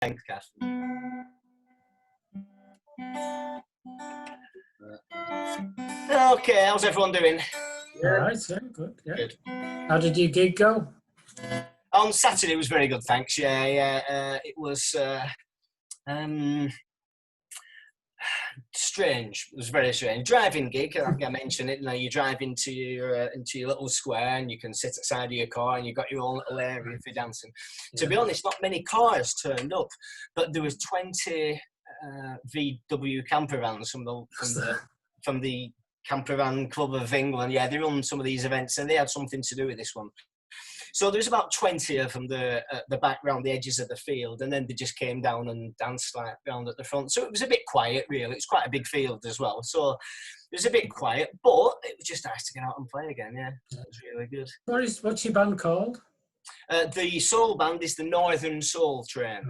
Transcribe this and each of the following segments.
Thanks, Kath. Okay, how's everyone doing? All right, yeah, good. Yeah. Good. How did your gig go? On Saturday, it was very good, thanks. Yeah. It was strange. It was very strange. Driving gig, like I mentioned it. You know, you drive into your little square, and you can sit outside of your car, and you've got your own little area for dancing. Yeah. To be honest, not many cars turned up, but there was 20 VW camper vans from the Camper Van Club of England. Yeah, they run some of these events, and they had something to do with this one. So there's about 20 of them the back round the edges of the field, and then they just came down and danced like round at the front. So it was a bit quiet, really. It's quite a big field as well, so it was a bit quiet, but it was just nice to get out and play again. Yeah, it was really good. What's your band called? The soul band is the Northern Soul Train.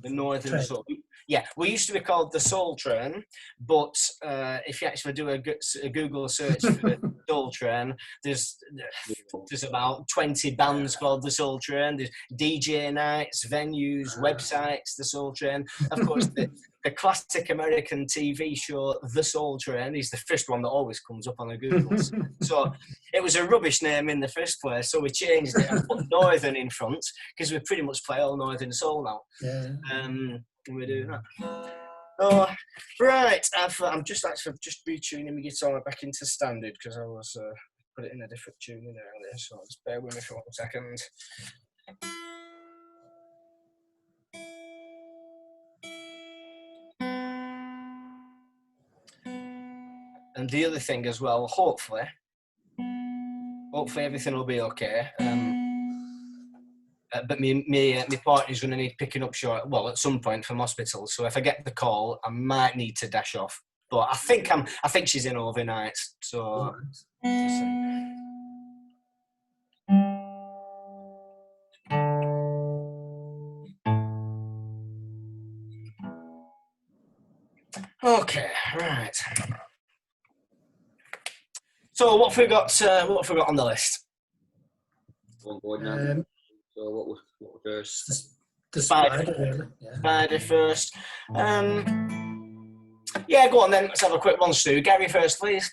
The Northern Soul. Yeah, we used to be called the Soul Train, but if you actually do a Google search for the Soul Train, there's about 20 bands called the Soul Train. There's DJ nights, venues, websites, the Soul Train. Of course, the classic American TV show, The Soul Train, is the first one that always comes up on a Google. So it was a rubbish name in the first place, so we changed it and put Northern in front, because we pretty much play all Northern Soul now. Yeah. We're doing that. Oh, right. I'm just retuning my guitar back into standard, because I was put it in a different tuning earlier. So just bear with me for 1 second. And the other thing as well, hopefully everything will be okay. But my partner's going to need picking up short, well, at some point from hospital. So if I get the call, I might need to dash off. But I think she's in overnight. So. Okay, right. So what have we got on the list? So what was first? The Spider, really. Yeah. Spider first. Yeah, go on then. Let's have a quick one, Stu. Gary first, please.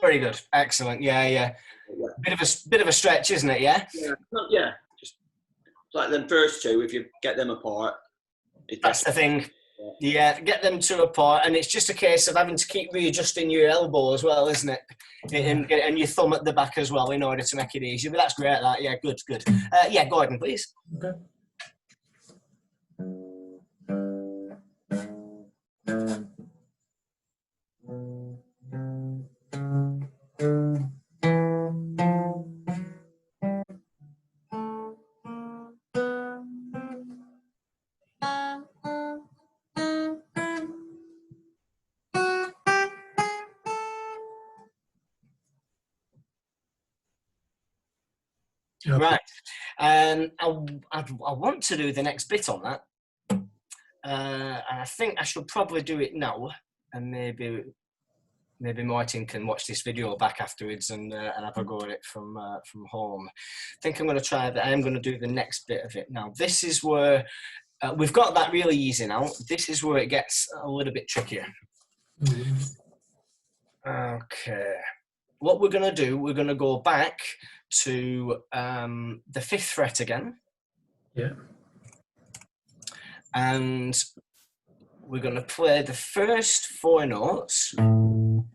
Very good. Excellent. Yeah. Bit of a stretch, isn't it? Yeah. Yeah. Just like them first two. If you get them apart, that's the thing. Yeah, get them two apart, and it's just a case of having to keep readjusting your elbow as well, isn't it? And your thumb at the back as well, in order to make it easier. But that's great. That. Yeah. Good. Yeah, Gordon, please. Okay. Right. I want to do the next bit on that. And I think I should probably do it now, and maybe Martin can watch this video back afterwards and have a go at it from home. I think I'm going to try that. I am going to do the next bit of it now. This is where we've got that really easy now. This is where it gets a little bit trickier. Okay. What we're going to do, we're going to go back to the 5th fret again. Yeah. And we're going to play the first 4 notes. And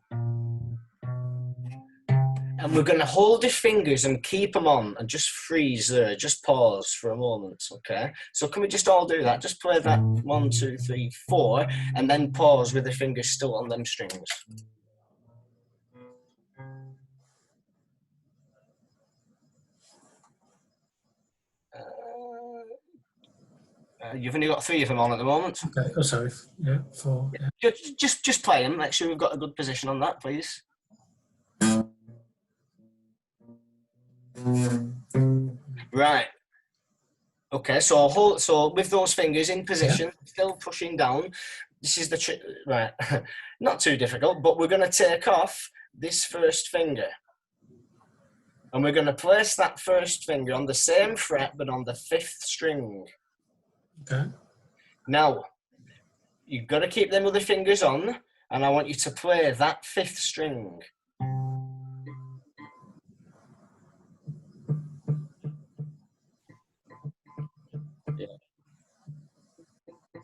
we're going to hold your fingers and keep them on and just freeze there. Just pause for a moment, okay? So can we just all do that? Just play that 1, 2, 3, 4, and then pause with the fingers still on them strings. You've only got 3 of them on at the moment. Okay. Oh, sorry. Yeah, 4. Yeah. Just play them. Make sure we've got a good position on that, please. Right. Okay, so hold, so with those fingers in position, still pushing down. This is the trick, right? Not too difficult, but we're going to take off this first finger. And we're going to place that first finger on the same fret, but on the 5th string. Okay. Now, you've got to keep them other fingers on, and I want you to play that 5th string. Yeah.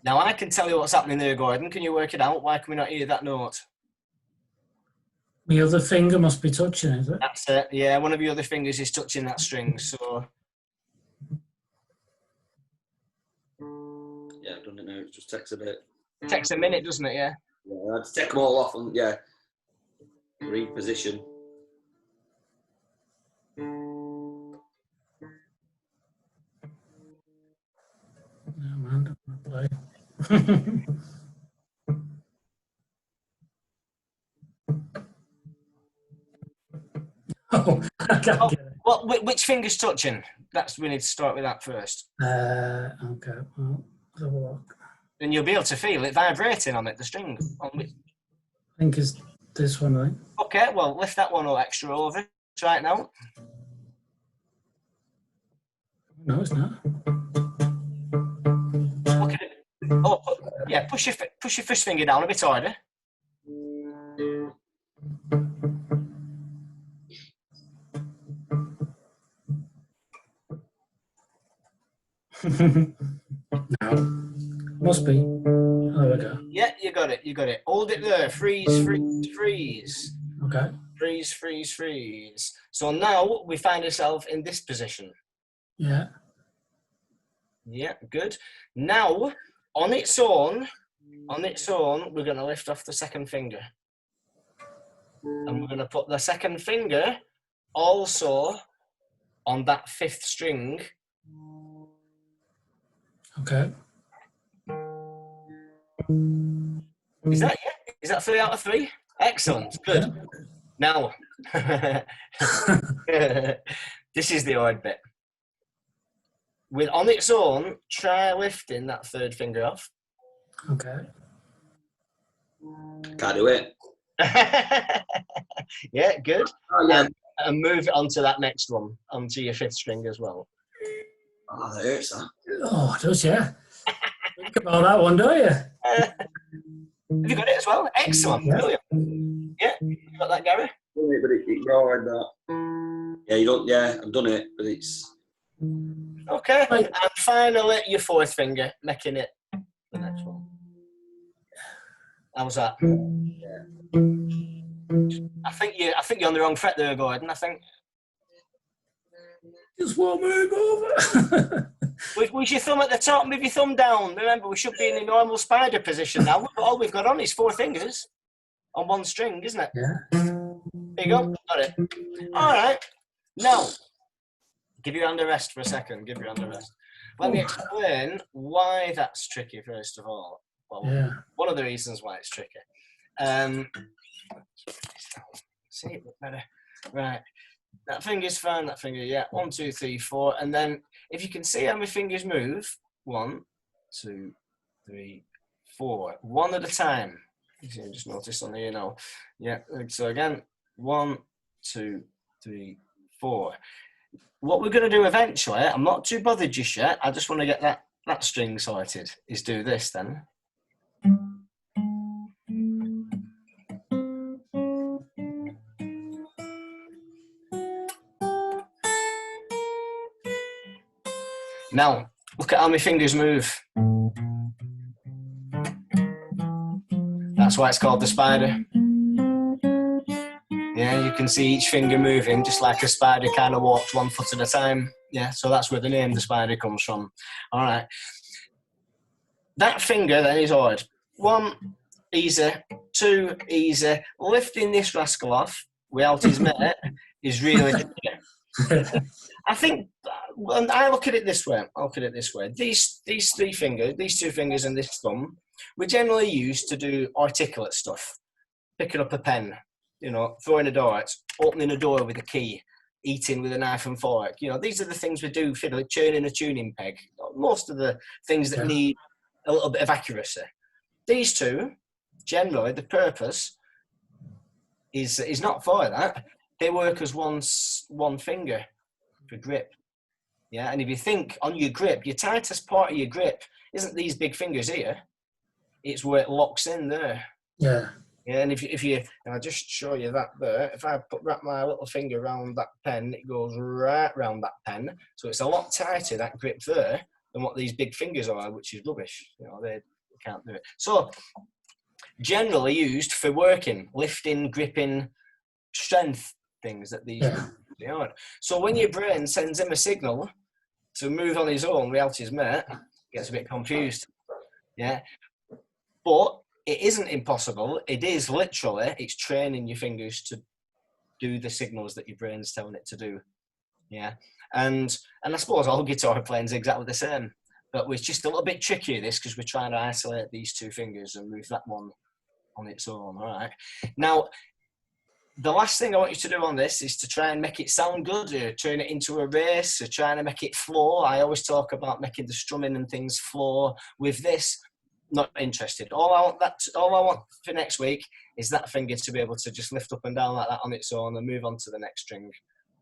Now, I can tell you what's happening there, Gordon. Can you work it out? Why can we not hear that note? The other finger must be touching, is it? That's it. Yeah, one of your other fingers is touching that string. So Yeah, I've done it now. It just takes a bit. it takes a minute, doesn't it? Yeah. Yeah, I had to take them all off and reposition. No, man, don't play. Oh, I can't get it. Well, which finger's touching? We need to start with that first. Okay, well, let's have a look. And you'll be able to feel it vibrating on it, the string. I think it's this one, right? Okay, well, lift that one extra over. Try it now. No, it's not. Look at it. Oh, yeah, push your first finger down a bit harder. No. Must be. Oh, there we go. Yeah, you got it. You got it. Hold it there. Freeze, freeze, freeze. Okay. Freeze, freeze, freeze. So now we find ourselves in this position. Yeah. Yeah, good. Now, on its own, we're going to lift off the second finger. And we're going to put the second finger also on that 5th string. Okay. Is that 3 out of 3? Excellent. Good. Now, this is the hard bit. On its own, try lifting that 3rd finger off. Okay. Can't do it. Yeah, good. Oh, yeah. And move it onto that next one, onto your 5th string as well. Oh, that hurts, that. Oh, it does, yeah. Think about that one, don't you? Have you got it as well? Excellent. Yeah. Brilliant. Yeah, you got that, Gary? But it's hard, that. Yeah, you don't. Yeah, I've done it, but it's. Okay. Right. And finally, your 4th finger, making it the next one. How's that? I think you're on the wrong fret there, Gordon. I think. Just one move over. With your thumb at the top, move your thumb down. Remember, we should be in a normal spider position now. All we've got on is 4 fingers on one string, isn't it? Yeah. There you go. Got it. All right. Now, give your hand a rest for a second. Give your hand a rest. Let me explain why that's tricky, first of all. Well, Yeah. one of the reasons why it's tricky. See it better. Right. That finger's fine, that finger, yeah. 1, 2, 3, 4. And then if you can see how my fingers move, 1, 2, 3, 4. One at a time. You can just notice on here now. Yeah, so again, 1, 2, 3, 4. What we're going to do eventually, I'm not too bothered just yet, I just want to get that string sorted, is do this then. Now, look at how my fingers move. That's why it's called the spider. Yeah, you can see each finger moving, just like a spider kind of walks 1 foot at a time. Yeah, so that's where the name the spider comes from. All right. That finger then is hard. 1, easy. 2, easy. Lifting this rascal off without his mate is really tricky. I think, and I look at it this way. These 3 fingers, these 2 fingers and this thumb, we generally use to do articulate stuff. Picking up a pen, throwing a dart, opening a door with a key, eating with a knife and fork. These are the things we do, fiddle, churning a tuning peg. most of the things that need a little bit of accuracy. These two, generally, the purpose is not for that. They work as one finger for grip. Yeah, and if you think on your grip, your tightest part of your grip isn't these big fingers here. It's where it locks in there. Yeah. Yeah, and if you, and I'll just show you that there. If I wrap my little finger around that pen, it goes right round that pen. So it's a lot tighter, that grip there, than what these big fingers are, which is rubbish. You know, they can't do it. So generally used for working, lifting, gripping, strength things that these they are. So when your brain sends him a signal to move on his own, reality's mate, gets a bit confused. Yeah. But it isn't impossible. It is literally, it's training your fingers to do the signals that your brain's telling it to do. Yeah. And I suppose all guitar playing is exactly the same. But it's just a little bit trickier, this, because we're trying to isolate these two fingers and move that one on its own. All right. Now, the last thing I want you to do on this is to try and make it sound good, or turn it into a race, or trying to make it flow. I always talk about making the strumming and things flow. With this, not interested. All I want for next week is that finger to be able to just lift up and down like that on its own and move on to the next string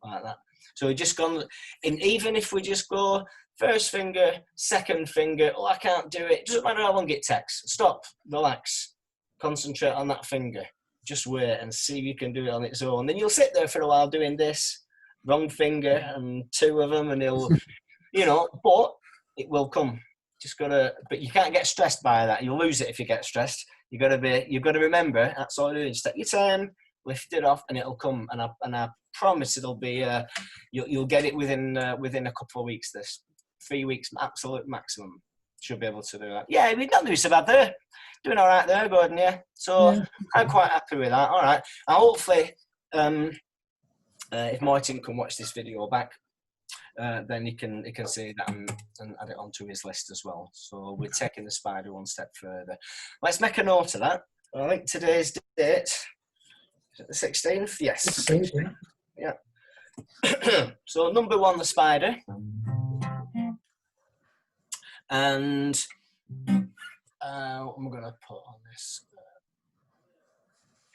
like that. So we're just gone, and even if we just go first finger, second finger, oh, I can't do it. Doesn't matter how long it takes. Stop, relax, concentrate on that finger. Just wait and see if you can do it on its own. Then you'll sit there for a while doing this, wrong finger and two of them, and it'll, you know, but it will come. Just gotta, but you can't get stressed by that. You'll lose it if you get stressed. You've got to remember, that's all you're doing. Just take your time, lift it off, and it'll come. And I promise it'll be, you'll get it within a couple of weeks. 3 weeks, absolute maximum. Should be able to do that. Yeah, we're not doing so bad there. Doing all right there, Gordon, yeah. So yeah. I'm quite happy with that. All right. And hopefully, if Martin can watch this video back, then he can see that and add it onto his list as well. So we're taking the Spider one step further. Let's make a note of that. I think today's date, is it the 16th? Yes. 16th, yeah. So number 1, the Spider. And what am I going to put on this?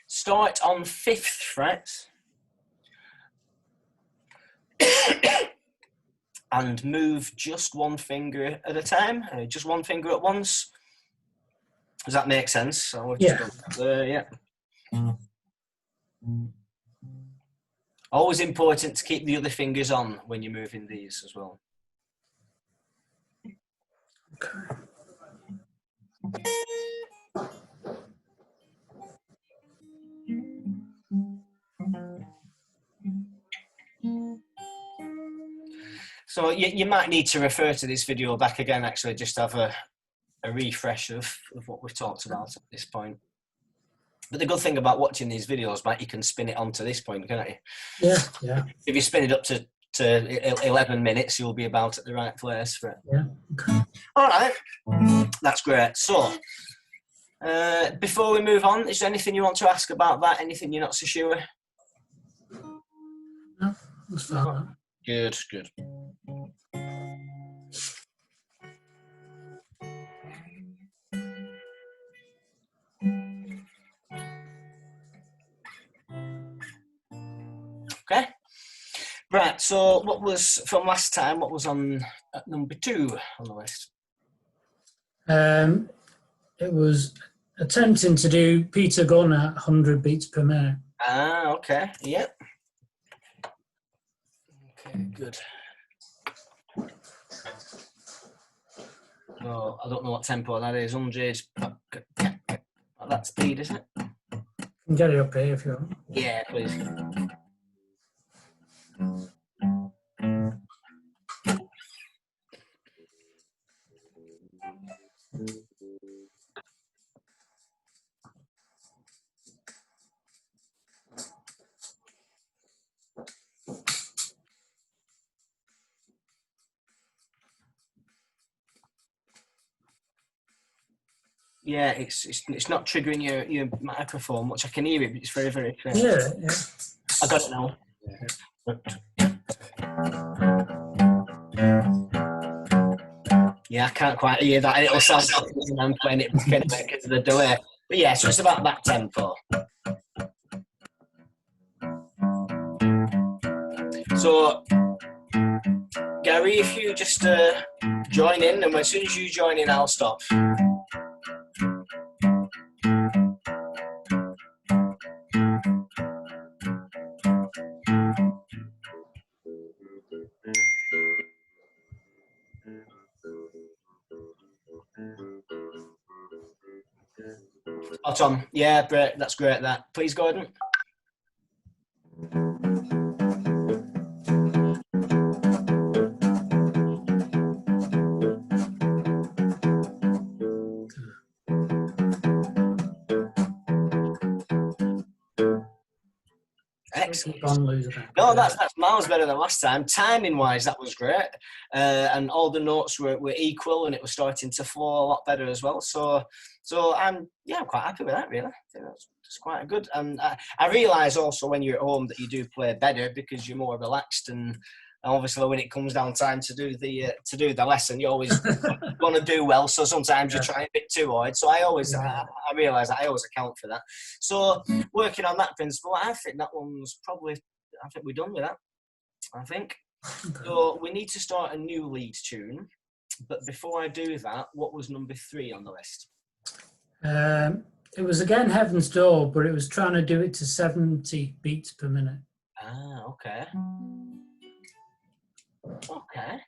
Start on 5th fret. And move just one finger at a time, just one finger at once. Does that make sense? So yeah. Yeah. Always important to keep the other fingers on when you're moving these as well. Okay. So you might need to refer to this video back again, actually, just to have a refresh of what we've talked about at this point. But the good thing about watching these videos, Matt, you can spin it on to this point, can't you? Yeah, yeah. If you spin it up to 11 minutes, you'll be about at the right place for it. Yeah, okay. All right, that's great. So, before we move on, is there anything you want to ask about that? Anything you're not so sure? No, that's fine. Good, good. Okay. Right, so what was, from last time, what was on at number 2 on the list? It was attempting to do Peter Gunn at 100 beats per minute. Ah, okay, yep. Okay, good. Oh, I don't know what tempo that is. 100, that speed, is it? You can get it up here if you want. Yeah, please. Yeah, it's not triggering your microphone much. I can hear it, but it's very, very clear. Yeah, yeah. I got it now. Yeah, I can't quite hear that. It'll sound when I'm playing it because of the delay. But yeah, so it's about that tempo. So, Gary, if you just join in, and as soon as you join in, I'll stop. Oh, Tom. Yeah, great. That's great. That. Please, Gordon. Excellent. No, that's miles better than last time. Timing wise, that was great, and all the notes were equal, and it was starting to flow a lot better as well. So I'm quite happy with that. Really, I think that's quite good. And I realise also when you're at home that you do play better because you're more relaxed, and obviously when it comes down time to do the lesson, you always want to do well. So sometimes you try a bit too hard. So I realise that I always account for that. So working on that principle, I think that one's probably. I think we're done with that. I think. Okay. So we need to start a new lead tune. But before I do that, what was number 3 on the list? It was again Heaven's Door, but it was trying to do it to 70 beats per minute. Ah, okay. Okay.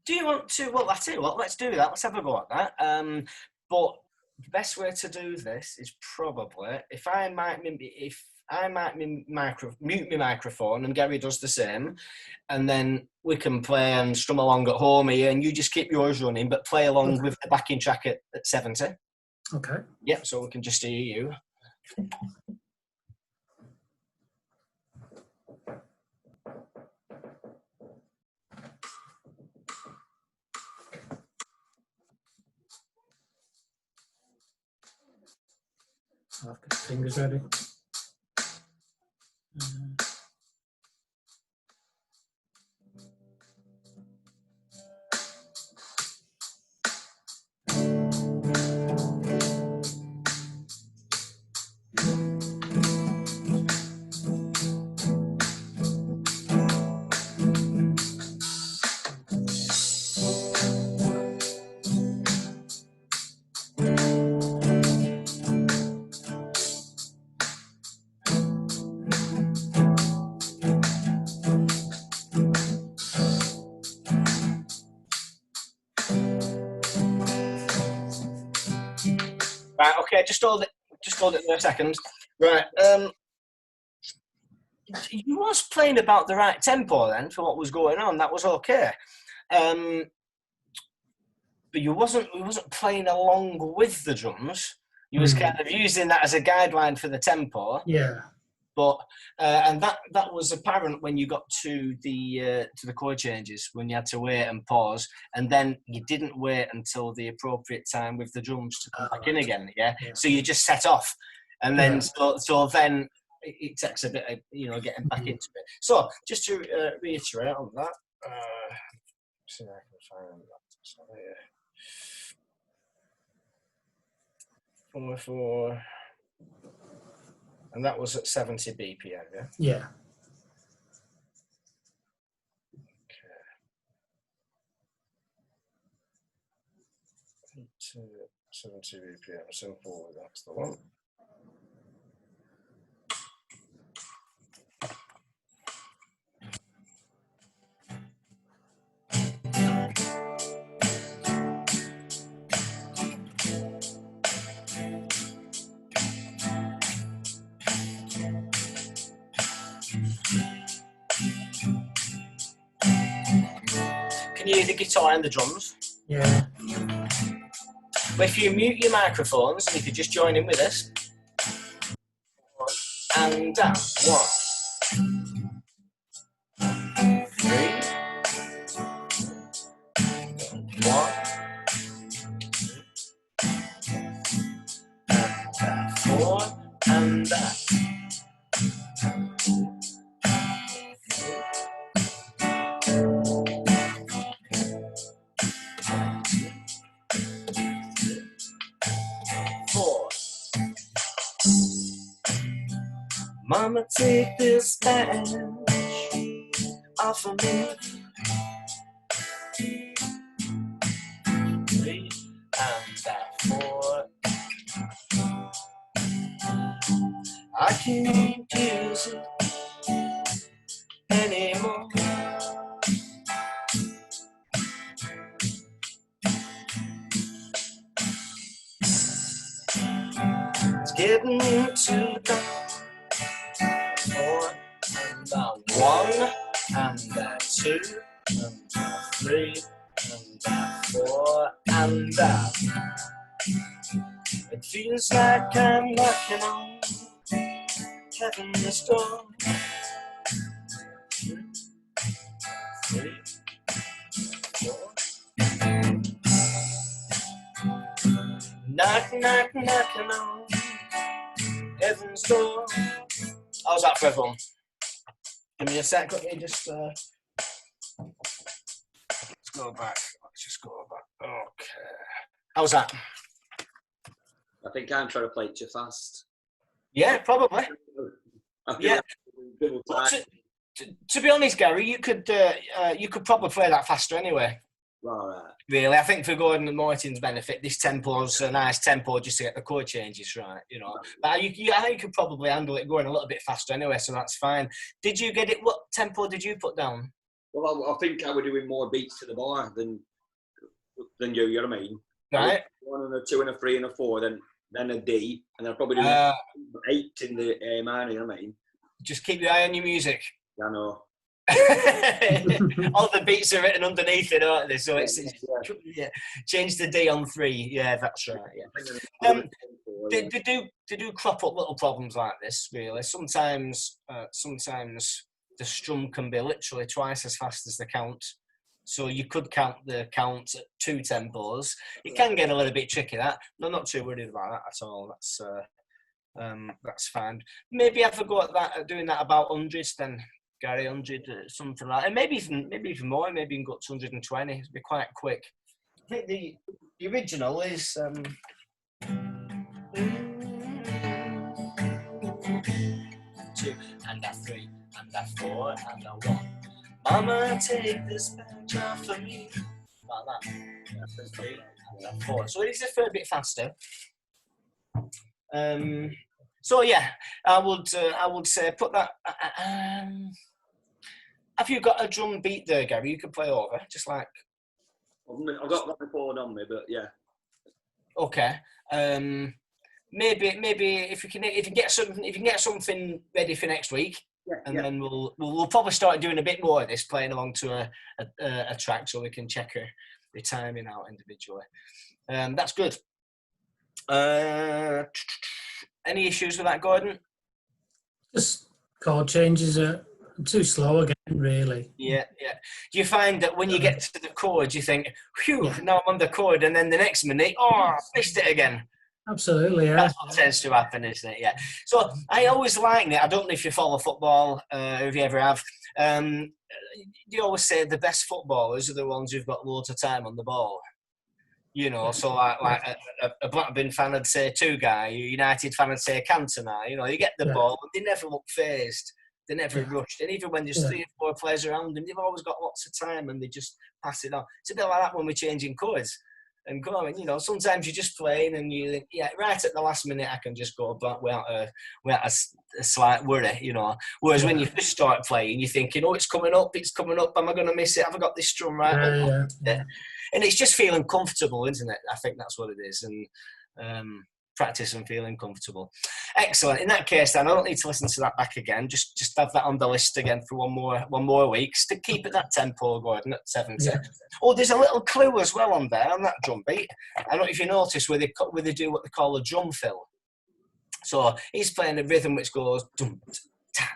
Do you want to? Well, that's it. Well, let's do that. Let's have a go at that. But the best way to do this is probably if I might mute my microphone and Gary does the same, and then we can play and strum along at home here, and you just keep yours running, but play along with the backing track at 70. Okay. Yep. So we can just hear you. I've got fingers ready. Right, okay, just hold it for a second. Right, you was playing about the right tempo then for what was going on. That was okay. But you wasn't playing along with the drums. You was kind of using that as a guideline for the tempo. Yeah. But and that was apparent when you got to the chord changes, when you had to wait and pause, and then you didn't wait until the appropriate time with the drums to come back in again. Yeah? So you just set off, and then so then it takes a bit of getting back into it. So just to reiterate on that, see if I can find that. Sorry. 4. And that was at 70 BPM, yeah? Yeah. Okay. 70 BPM, simple, that's the one. Can you hear the guitar and the drums? Yeah. But if you mute your microphones, and you could just join in with us. And down. 1, 3, 1, 4, and that. Mama, take this badge off of me. 3 and that 4. I can't use it anymore. It's getting too dark. 4 and that 1 and that 2 and that 3 and that 4 and that. It feels like I'm knocking on heaven's door. 3, 4. Knock, knock, knocking on heaven's door. How's that for everyone? Give me a sec, let me just let's go back. Let's just go back. Okay. How's that? I think I'm trying to play it too fast. Yeah, probably. I feel Yeah. like double time. To be honest, Gary, you could probably play that faster anyway. Right. Really, I think for Gordon and Martin's benefit, this tempo's a nice tempo just to get the chord changes right, you know. But I think you could probably handle it going a little bit faster anyway, so that's fine. Did you get it? What tempo did you put down? Well, I think I were doing more beats to the bar than you. You know what I mean? Right. 1 and a 2 and a 3 and a 4, then a D, and then I'll probably do 8 in the A minor. You know what I mean? Just keep your eye on your music. I know. All the beats are written underneath it, aren't they? So it's yeah. Change the D on 3. Yeah, that's right. Yeah. They do crop up little problems like this. Really, sometimes the strum can be literally twice as fast as the count. So you could count the count at 2 tempos. It can get a little bit tricky. That I'm not too worried about that at all. That's fine. Maybe have a go at that, doing that about 100s then. Gary, 100, something like that. And maybe even more, maybe you can go up to 120. It'll be quite quick. I think the original is 2 and a 3 and a 4 and a 1. Mama, take this badge off of me. Like that. That's a 3 and a 4. So it is a fair bit faster. So yeah, I would say put that. Have you got a drum beat there, Gary? You could play over, just like. I've got that record on me, but yeah. Okay. Maybe if you can get something ready for next week, then we'll probably start doing a bit more of this, playing along to a track, so we can check the timing out individually. That's good. Any issues with that, Gordon? Just chord changes are too slow again, really. Yeah. Do you find that when you get to the chord, you think, phew, now I'm on the chord, and then the next minute, I missed it again? Absolutely, yeah. That's what tends to happen, isn't it? Yeah. So I always like it. I don't know if you follow football, if you ever have. You always say the best footballers are the ones who've got loads of time on the ball. You know, so like a Blackburn fan would say Tugai, a United fan would say Cantona. You know, you get the ball, but they never look phased. They never rushed. And even when there's 3 or 4 players around them, they've always got lots of time and they just pass it on. It's a bit like that when we're changing chords. And going, you know, sometimes you're just playing and you think, yeah, right at the last minute I can just go back without a slight worry, you know. Whereas when you first start playing, you're thinking, oh, it's coming up, am I going to miss it? Have I got this strum right? Yeah. And it's just feeling comfortable, isn't it? I think that's what it is. And practice and feeling comfortable. Excellent. In that case, then I don't need to listen to that back again. Just have that on the list again for one more week to keep at that tempo, Gordon, at 70. Yeah. Oh, there's a little clue as well on there on that drum beat. I don't know if you notice where they do what they call a drum fill. So he's playing a rhythm which goes dum ta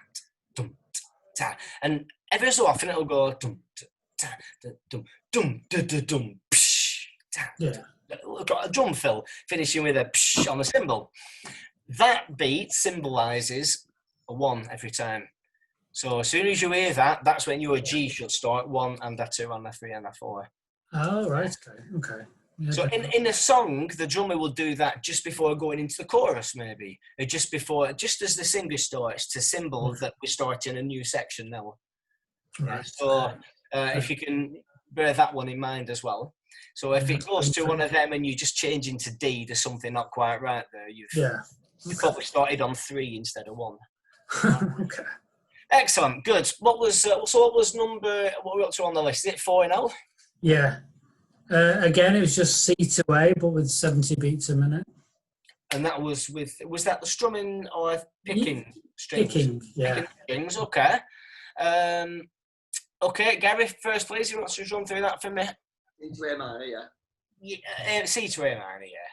dum ta, and every so often it'll go dum ta dum dum dum psh ta. Yeah. Got a drum fill finishing with a psh on the cymbal. That beat symbolises a 1 every time. So as soon as you hear that, that's when your G should start 1 and a 2 and a 3 and a 4. Oh, right. Okay. Yeah, So in a song, the drummer will do that just before going into the chorus, maybe, or just as the singer starts, to symbol that we're starting a new section now. right. So if you can bear that one in mind as well. So if it goes to one of them and you just change into D, there's something not quite right there. You've probably started on 3 instead of 1. Okay. Excellent, good. What was what were we up to on the list? Is it 4 now? Yeah. Again, it was just C to A, but with 70 beats a minute. And that was that the strumming or picking strings? Picking, yeah. Picking strings, okay. Okay, Gary, first please, you want to run through that for me? C to A minor, yeah. Yeah, C to A minor, yeah.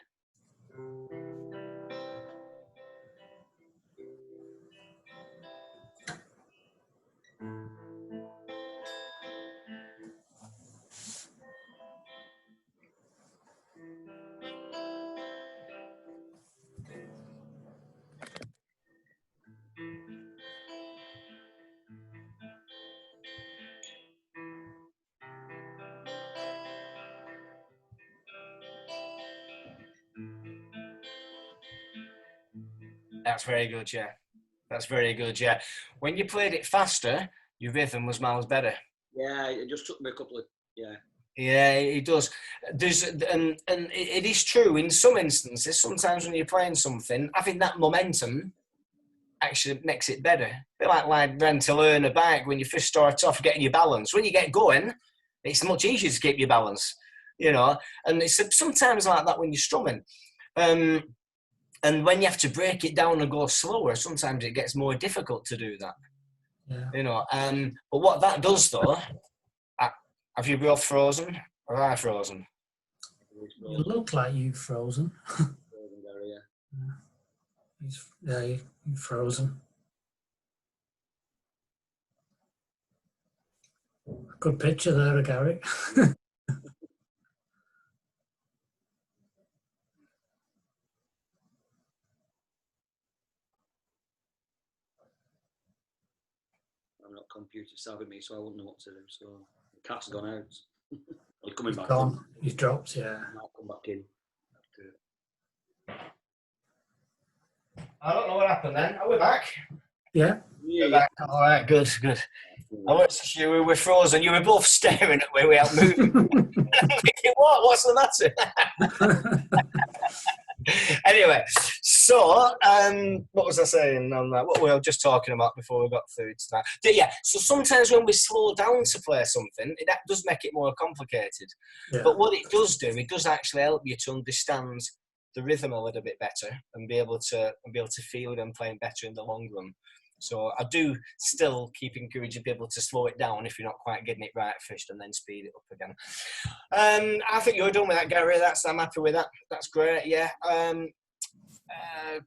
That's very good, yeah. That's very good, yeah. When you played it faster, your rhythm was miles better. Yeah, it just took me a couple of, Yeah, it does. And it is true in some instances. Sometimes when you're playing something, having that momentum actually makes it better. A bit like learning to learn a bike when you first start off, getting your balance. When you get going, it's much easier to keep your balance, you know. And it's sometimes like that when you're strumming. And when you have to break it down and go slower, sometimes it gets more difficult to do that. Yeah. You know. But what that does, though, have you both frozen or have I frozen? You look like you've frozen. You've frozen. Good picture there, Gary. I'm not computer savvy, me, so I wouldn't know what to do. So the cat's gone out. He's coming back. Gone. He's dropped, yeah. Might come back in. I don't know what happened then. Are we back? Yeah. We're back. All right, good. I wasn't sure we were frozen. You were both staring at me without moving. Thinking, what's the matter? Anyway, so what was I saying on that? What we were just talking about before we got through to that. Yeah, so sometimes when we slow down to play something, that does make it more complicated. Yeah. But what it does do, it does actually help you to understand the rhythm a little bit better and be able to feel them playing better in the long run. So I do still keep encouraging people to slow it down if you're not quite getting it right first, and then speed it up again. I think you're done with that, Gary. I'm happy with that. That's great. Yeah.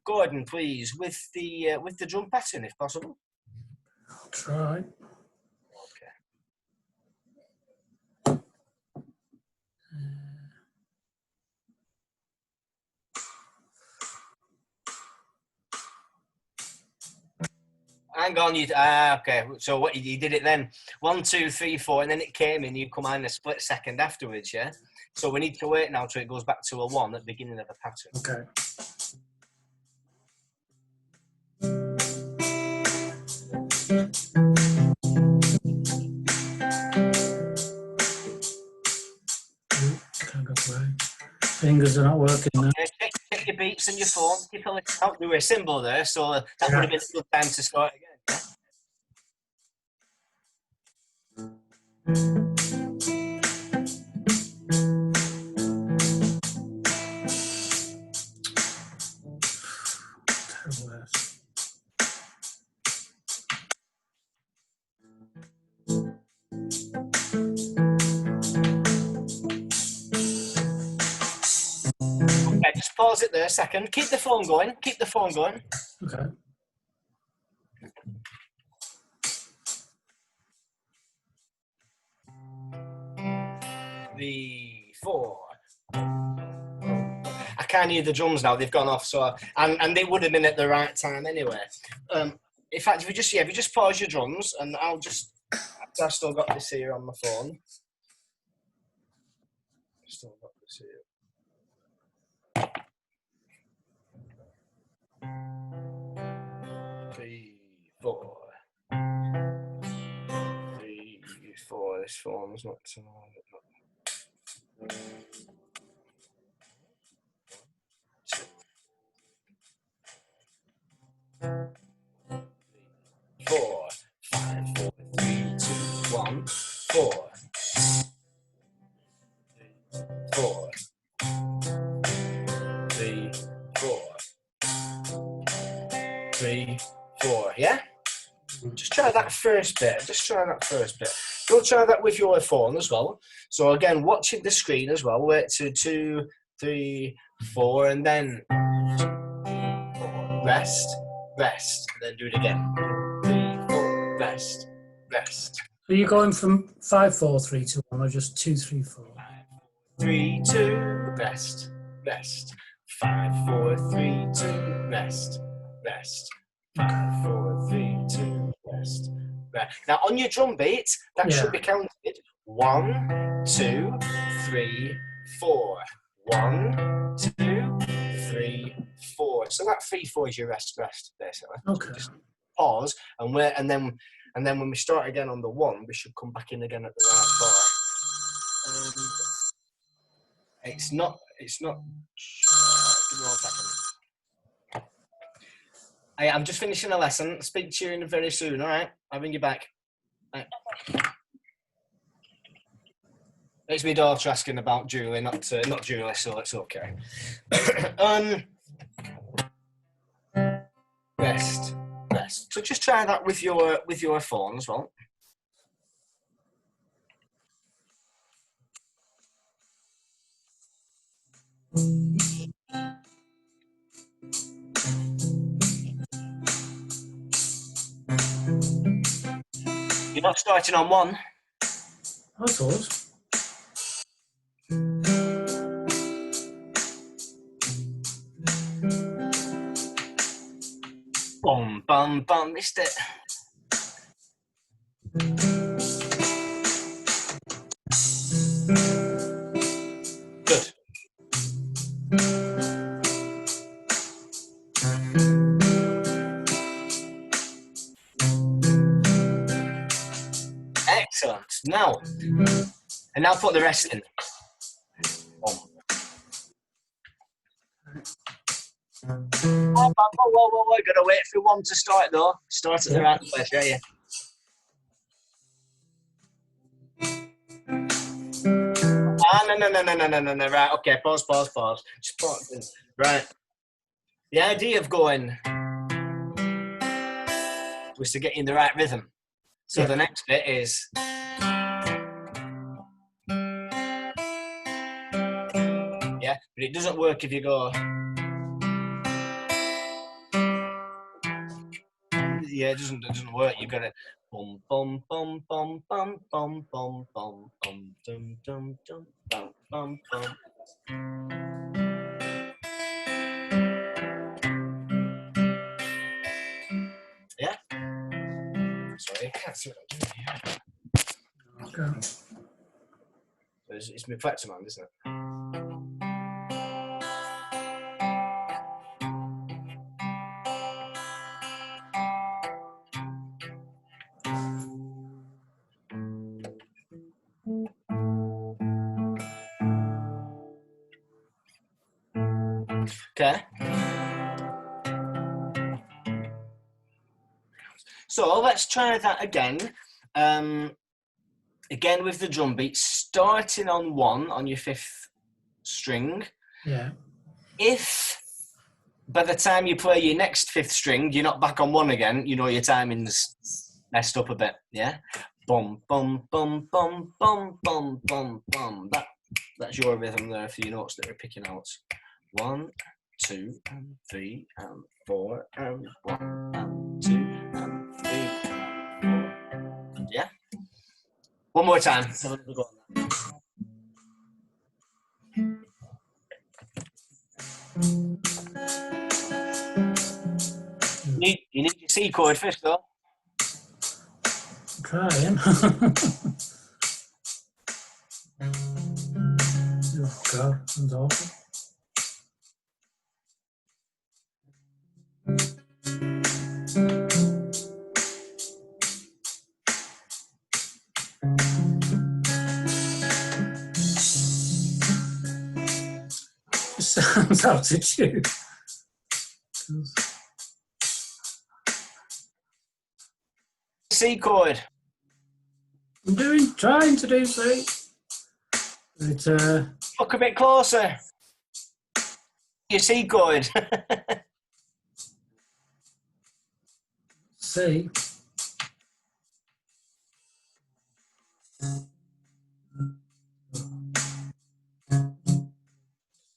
Gordon, please, with the drum pattern, if possible. I'll try. Hang on, okay. So what you did it then? 1, 2, 3, 4, and then it came in. You come in a split second afterwards, yeah. So we need to wait now till it goes back to a 1 at the beginning of the pattern. Okay. Can't go play. Fingers are not working now. Okay, check your beeps and your phone. Keep a little out. There was a symbol there, so that would have been a good time to start again. Okay, just pause it there a second. Keep the phone going. Keep the phone going. Okay. The 4. I can't hear the drums now. They've gone off. So and they would have been at the right time anyway. In fact, if you just pause your drums, and I've still got this here on my phone. Still not to see it. 3, 4. 3, 4. This form's not so. 4, 5, 4, 3, 2, 1, 4, 4, 3, 4, 3, 4. Yeah? Just try that first bit. Go try that with your phone as well. So again, watching the screen as well. Wait to 2, 3, 4, and then rest, rest, and then do it again. 3, 4, rest, rest. Are you going from 5, 4, 3, 2, 1, or just 2, 3, 4? 3, 2, rest, rest. 5, 4, 3, 2, rest, rest. 5, 4, 3, 2, rest, rest. Now on your drum beat, that should be counted 1, 2, 3, 4. 1, 2, 3, 4. So that 3, 4 is your rest, rest, basically. Okay. So just pause and then when we start again on the 1, we should come back in again at the right bar. It's not. Give me 1 second. I'm just finishing a lesson. Speak to you very soon. All right, I'll ring you back. Right. It's my daughter asking about Julie, not Julie, so it's okay. Rest, rest. So just try that with your phone as well. You're not starting on 1. I thought. Bum, bum, bum. Missed it. Good. Excellent. Now put the rest in. Whoa, gotta wait for 1 to start though. Start at the right place, yeah. No. Right, okay, pause. Just pause. Right. The idea of going was to get in the right rhythm. So the next bit is but it doesn't work if you go. Yeah, it doesn't work. You've got to bum bum bum bum bum bum bum bum bum dum dum dum bum bum bum. Yeah. Sorry, I can't see what I'm doing here. Okay. It's my Plexaman, isn't it? Okay. So let's try that again. Again with the drum beat, starting on 1 on your 5th string. Yeah. If by the time you play your next 5th string, you're not back on 1 again, you know your timing's messed up a bit. Yeah. Bum bum bum bum bum bum bum bum. That's your rhythm there for your notes that you're picking out. 1, 2, and 3, and 4, and 1, and 2, and 3, and 4. Yeah? One more time. You need your C chord first, though. Trying. Oh, God, that's awful. Sounds out of tune. C chord. I'm trying to do C. But, Look a bit closer. Your C chord. C.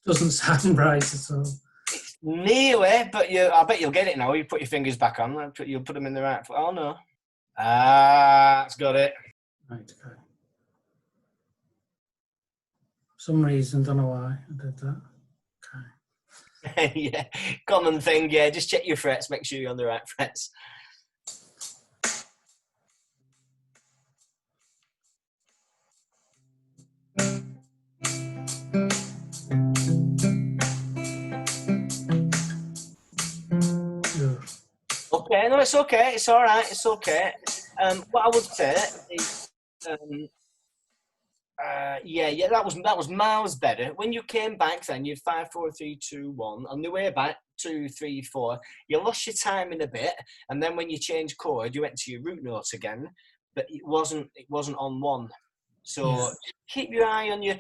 Doesn't sound right at all. Nearly, but I bet you'll get it now. You put your fingers back on. You'll put them in the right. Oh no. Ah, it's got it. Right, okay. For some reason, don't know why I did that. Okay. Yeah, common thing. Yeah, just check your frets. Make sure you're on the right frets. Okay, no, it's okay. It's all right. It's okay. What I would say is, yeah, that was miles better. When you came back, then you had 5, 4, 3, 2, 1. On the way back, 2, 3, 4. You lost your timing a bit, and then when you changed chord, you went to your root note again, but it wasn't on 1. So keep your eye on your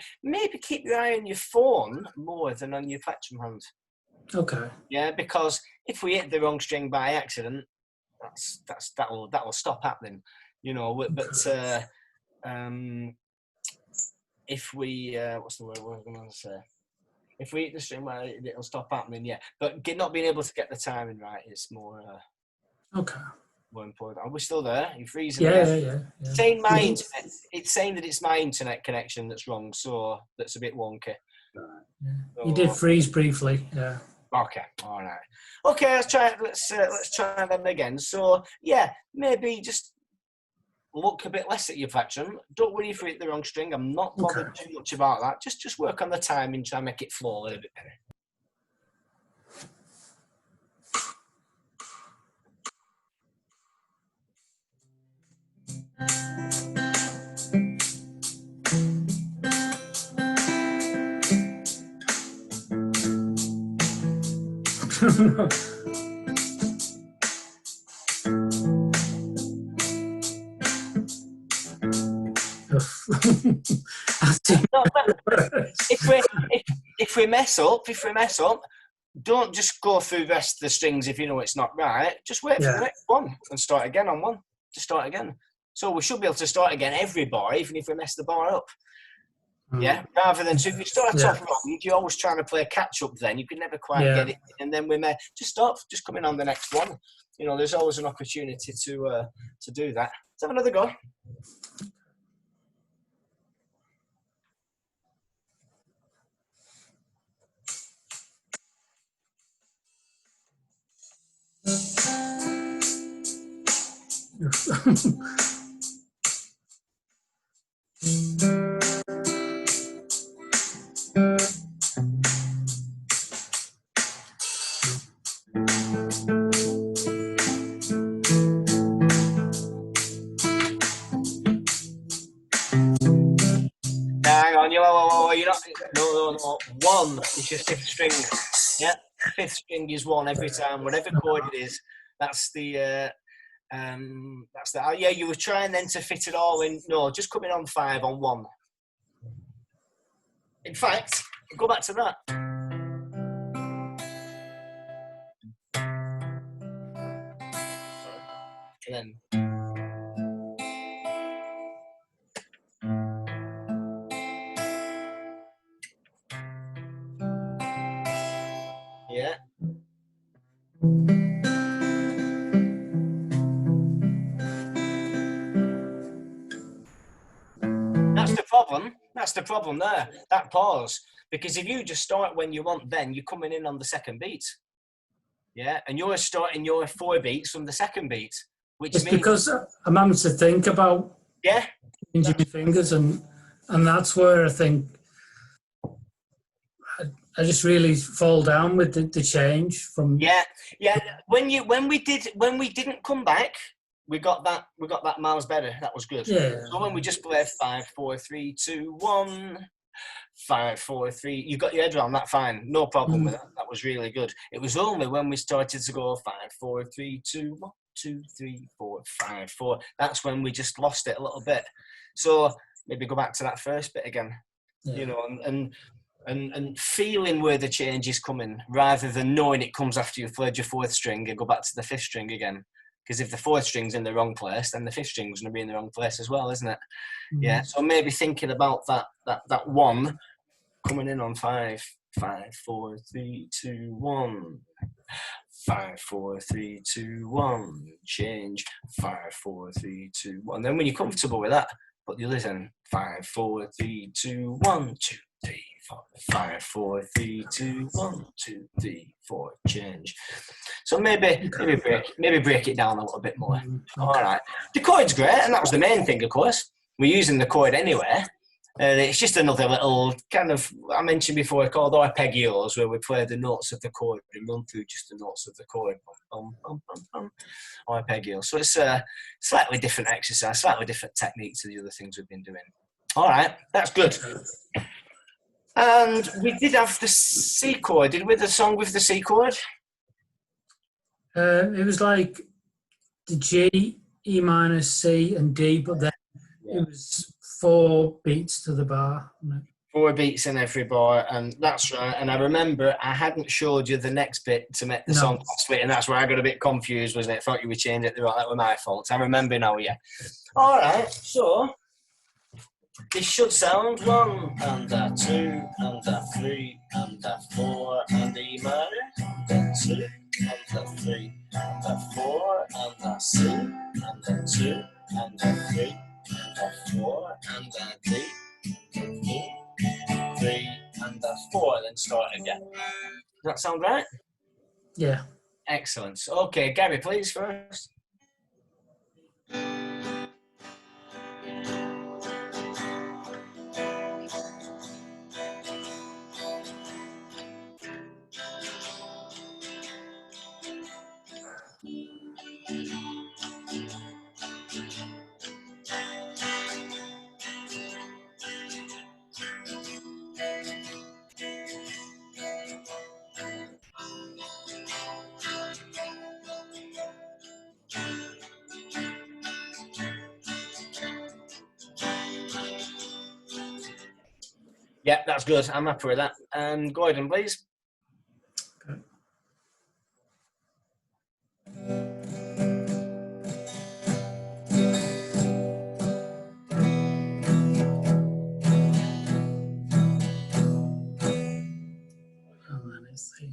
phone more than on your plectrum hand. Okay. Yeah, because if we hit the wrong string by accident, that'll stop happening, you know. But if we what's the word I was going to say? If we hit the string, well, it'll stop happening. Yeah, but not being able to get the timing right is more Okay. more important. Are we still there? You're freezing. Yeah. Saying my internet, it's saying that it's my internet connection that's wrong, so that's a bit wonky. Yeah. You did freeze briefly. Yeah. Okay, all right. Okay, let's try them again. So yeah, maybe just look a bit less at your plectrum. Don't worry if you hit the wrong string. I'm not bothered too much about that. Just work on the timing, try and make it flow a little bit better. If we mess up, don't just go through the rest of the strings if you know it's not right. Just wait for the next one and start again on one. Just start again. So we should be able to start again every bar, even if we mess the bar up. Yeah, rather than so if you start off wrong, you're always trying to play catch up. Then you can never quite get it, and then we may just stop, just coming on the next one. You know, there's always an opportunity to do that. Let's have another go. Hang on, you're not. No. 1 is your 5th string. Yeah, 5th string is 1 every time, whatever chord it is. That's the. Yeah, you were trying then to fit it all in. No, just coming on 5 on 1. In fact, go back to that. And then. Yeah. That's the problem there, that pause. Because if you just start when you want, then you're coming in on the second beat. Yeah, and you're starting your 4 beats from the second beat, which it's means because I'm having to think about changing my fingers, and that's where I think I just really fall down with the change from. Yeah. When we didn't come back, we got that miles better. That was good. Yeah. So when we just played 5, 4, 3, 2, 1, 5, 4, 3, you got your head around that fine. No problem with that. That was really good. It was only when we started to go 5, 4, 3, 2, 1, 2, 3, 4, 5, 4. That's when we just lost it a little bit. So maybe go back to that first bit again. Yeah. You know, and feeling where the change is coming rather than knowing it comes after you've played your fourth string and go back to the fifth string again. Because if the fourth string's in the wrong place, then the fifth string's going to be in the wrong place as well, isn't it? Yeah. So maybe thinking about that one coming in on 5, 5, 4, 3, 2, 1. 5, 4, 3, 2, 1. Change. 5, 4, 3, 2, 1. Then when you're comfortable with that, put the others in. 5, 4, 3, 2, 1, 2, 3, 4. 5, 4, 3, 2, 1, 2, 3, 4. Change. So maybe break it down a little bit more. All right. The chord's great, and that was the main thing, of course. We're using the chord anyway. It's just another little kind of, I mentioned before, called arpeggios, where we play the notes of the chord and run through just the notes of the chord. Arpeggios. So it's a slightly different exercise, slightly different technique to the other things we've been doing. All right, that's good. And we did have the C chord. Did we have the song with the C chord? It was like the G, E minor, C, and D, but then it was 4 beats to the bar. 4 beats in every bar, and that's right. And I remember I hadn't showed you the next bit to make the song split, and that's where I got a bit confused, wasn't it? I thought you would change it. That was my fault. I remember now, yeah. All right, so this should sound 1 and a 2 and a 3 and a 4 and E minor, and a 2 and a 3 and a 4 and a C and a 2 and a 3 and a 4 and a D. 3 and a 4, then start again. Does that sound right? Yeah. Excellent. Okay, Gary, please first. Yeah, that's good. I'm happy with that. Gordon, please. Okay. Let's see.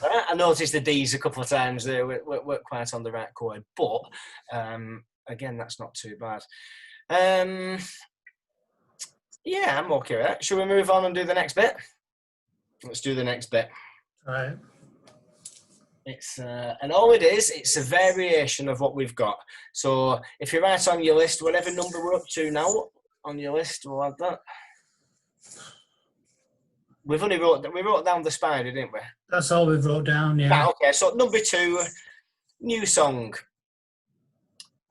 I noticed the D's a couple of times there. We're quite on the right chord, but again, that's not too bad. Yeah, I'm okay with that. Should we move on and do the next bit? Let's do the next bit. All right. It's and all it is, it's a variation of what we've got. So if you write on your list, whatever number we're up to now on your list, we'll add that. We wrote down the spider, didn't we? That's all we wrote down, yeah. Right, okay, so number 2, new song,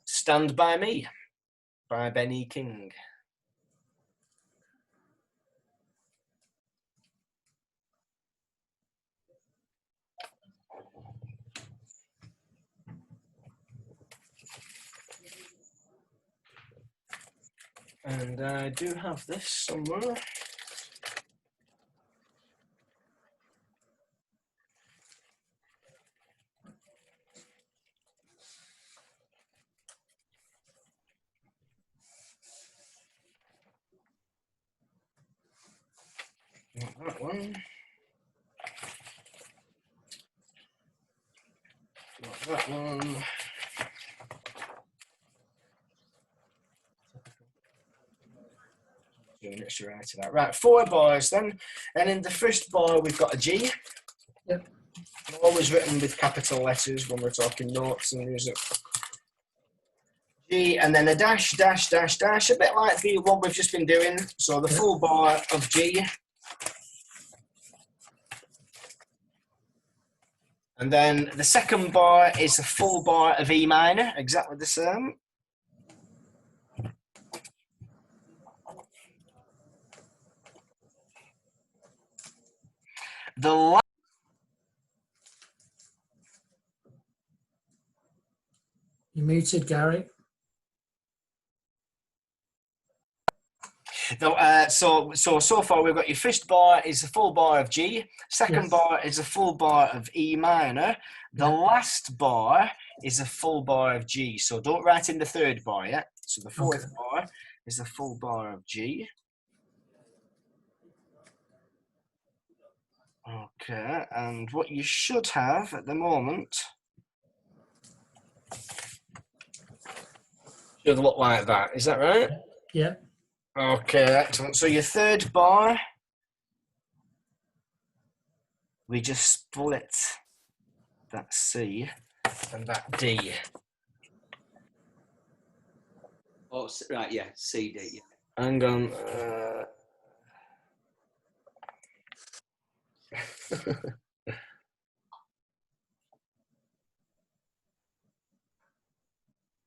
Stand By Me by Benny King. And I do have this somewhere. That one. That one. Right, 4 bars then. And in the first bar, we've got a G. Yep. Always written with capital letters when we're talking notes and music. G, and then a dash, dash, dash, dash, a bit like the one we've just been doing. So the full bar of G. And then the second bar is the full bar of E minor, exactly the same. The You muted, Gary. So far we've got your first bar is a full bar of G, second bar is a full bar of E minor, the last bar is a full bar of G. So don't write in the third bar yet. So the fourth bar is a full bar of G. Okay, and what you should have at the moment should look like that. Is that right? Yeah. Okay, excellent. So your third bar, we just split that C and that D. Oh, right, yeah, C, D, yeah. Hang on.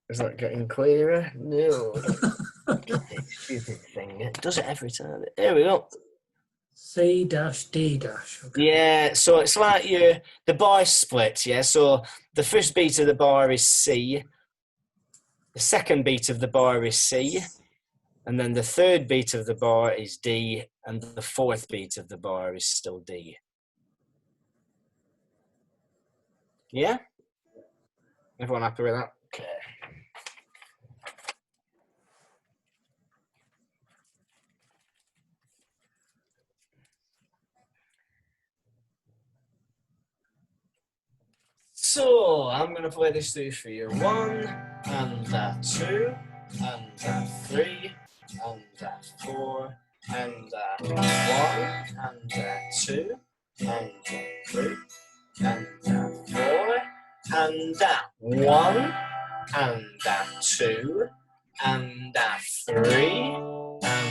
Is that getting clearer? No. Stupid thing. It does it every time. There we go. C dash D dash. Okay. Yeah, so it's like the bar split, yeah? So the first beat of the bar is C, the second beat of the bar is C, and then the third beat of the bar is D, and the fourth beat of the bar is still D. Yeah? Everyone happy with that? Okay. So I'm going to play this through for you. 1 and 2 and 3 and 4 and 1 and 2 and 3 and 4 and 1 and 2 and 3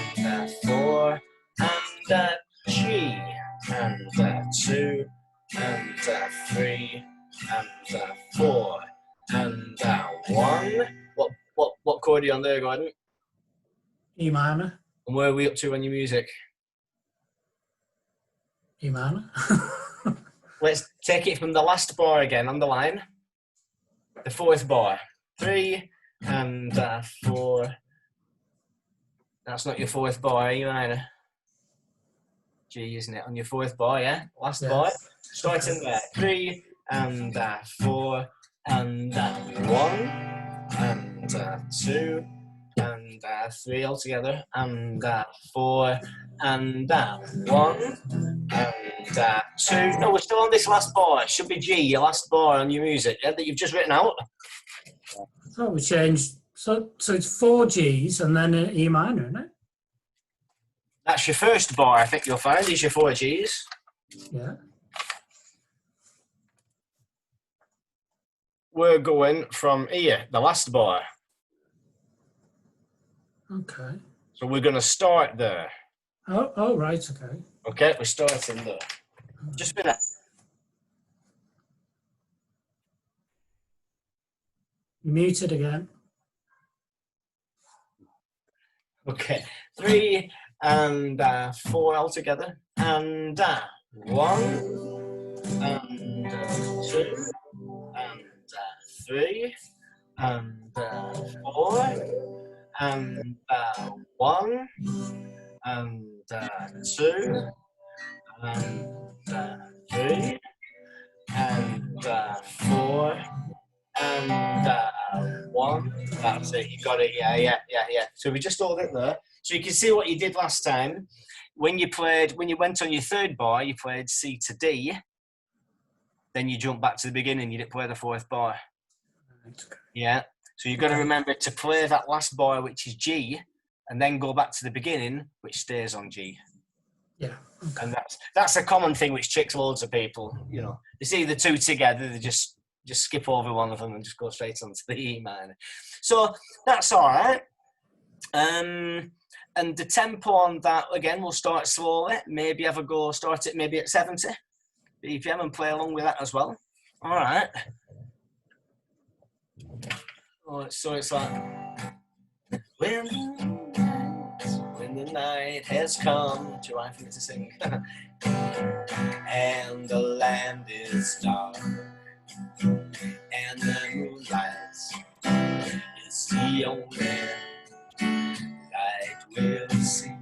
and 4 and G and 2 and 3 and 4 and 1. What chord are you on there, Gordon? E minor. And where are we up to on your music? E minor. Let's take it from the last bar again on the line. The fourth bar. 3 and 4. That's not your fourth bar, E minor. G, isn't it? On your fourth bar, yeah? Last bar. Starting there. 3 and 4 and 1 and 2 and 3 altogether and 4 and 1 and 2. No, we're still on this last bar. It should be G, your last bar on your music, yeah, that you've just written out. Oh, we changed. So it's 4 Gs and then an E minor, isn't it? That's your first bar, I think you'll find, is your 4 Gs. Yeah. We're going from here, the last bar. Okay. So we're going to start there. Oh, right, okay. Okay, we're starting there. Just a minute. Muted again. Okay, 3 and 4 altogether, and 1 and 2 and 3 and 4 and 1 and 2 and 3 and 4 and 1. That's it. You got it. Yeah. So we just hold it there. So you can see what you did last time. when you went on your third bar, you played C to D. Then you jump back to the beginning. You didn't play the fourth bar. Yeah. So you've got to remember to play that last bar, which is G, and then go back to the beginning, which stays on G. Yeah. Okay. And that's a common thing which tricks loads of people. You know, they see the two together, they just skip over one of them and just go straight onto the E minor. So that's all right. And the tempo on that, again, we'll start slowly. Maybe have a go, start it maybe at 70 BPM and play along with that as well. All right. So it's like, when the night has come, to I think to sing, and the land is dark, and the moonlight is the only light we'll see.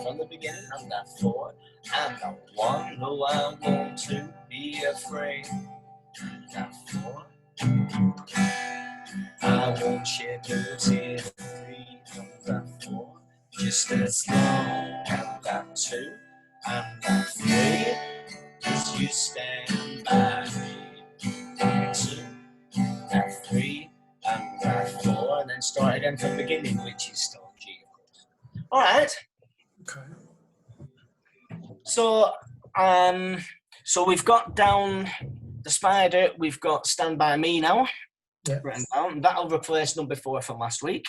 From the beginning, I'm not four, I'm not one, no, I want to be afraid. Not four. I won't shed no tears free. I'm not four. Just as long. I'm not two. I'm not three. Cause you stand by me. I'm two. Not three. I'm not four. And then start again from the beginning, which is still G, of course. All right. Okay. So we've got down the Spider, we've got Stand By Me now. Yeah. Written down. That'll replace number 4 from last week.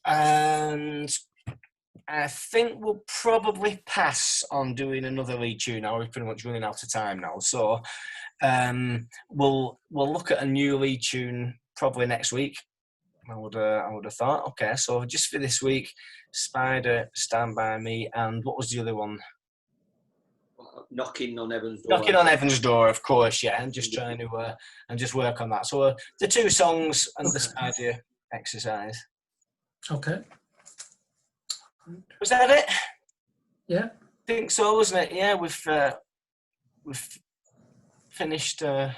And I think we'll probably pass on doing another lead tune now. We're pretty much running out of time now. So we'll look at a new lead tune probably next week. I would have thought. Okay, so just for this week, Spider, Stand By Me, and what was the other one? Knocking on Heaven's Door. Knocking on Heaven's Door, of course, yeah. I'm just trying to and just work on that. So the 2 songs and the Spider exercise. Okay. Was that it? Yeah. I think so, wasn't it? Yeah, we've finished the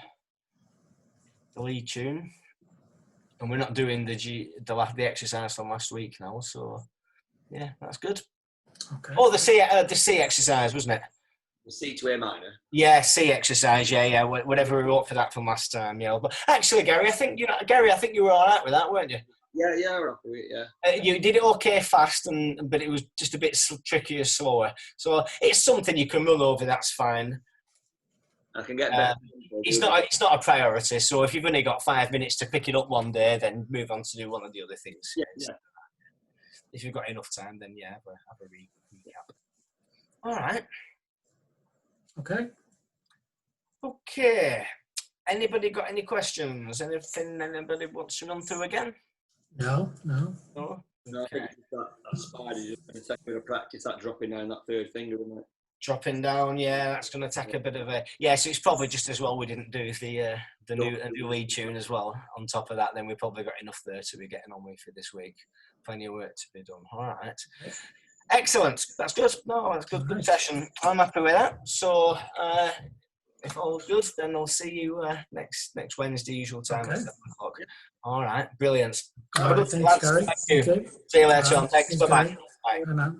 lead tune, and we're not doing the exercise from last week now. So yeah, that's good. Okay. Oh, the C exercise, wasn't it? The C to A minor. Yeah, C exercise. Yeah. Whatever we wrote for that from last time. Yeah, but actually, Gary, I think you were all right with that, weren't you? Yeah, we're happy with it, yeah. You did it okay fast, but it was just a bit trickier, slower. So it's something you can run over. That's fine. I can get better. It's not a priority. So if you've only got 5 minutes to pick it up one day, then move on to do one of the other things. Yeah. If you've got enough time, then yeah, have a recap. All right. Okay. Anybody got any questions? Anything anybody wants to run through again? No. No. No, I think it's that Spider is going to take a bit of practice, that dropping down that third finger, isn't it? Dropping down, yeah, that's going to take a bit of a... Yeah, so it's probably just as well we didn't do the new lead tune as well. On top of that, then we probably got enough there to be getting on with for this week. Plenty of work to be done. All right. Excellent. That's good. No, that's good. Good session. I'm happy with that. So if all's good, then I'll see you next Wednesday, usual time at 7 o'clock. All right. Brilliant. All right, thanks, Gary. Thank you. See you later on. Thanks. Bye-bye. Bye. Bye now.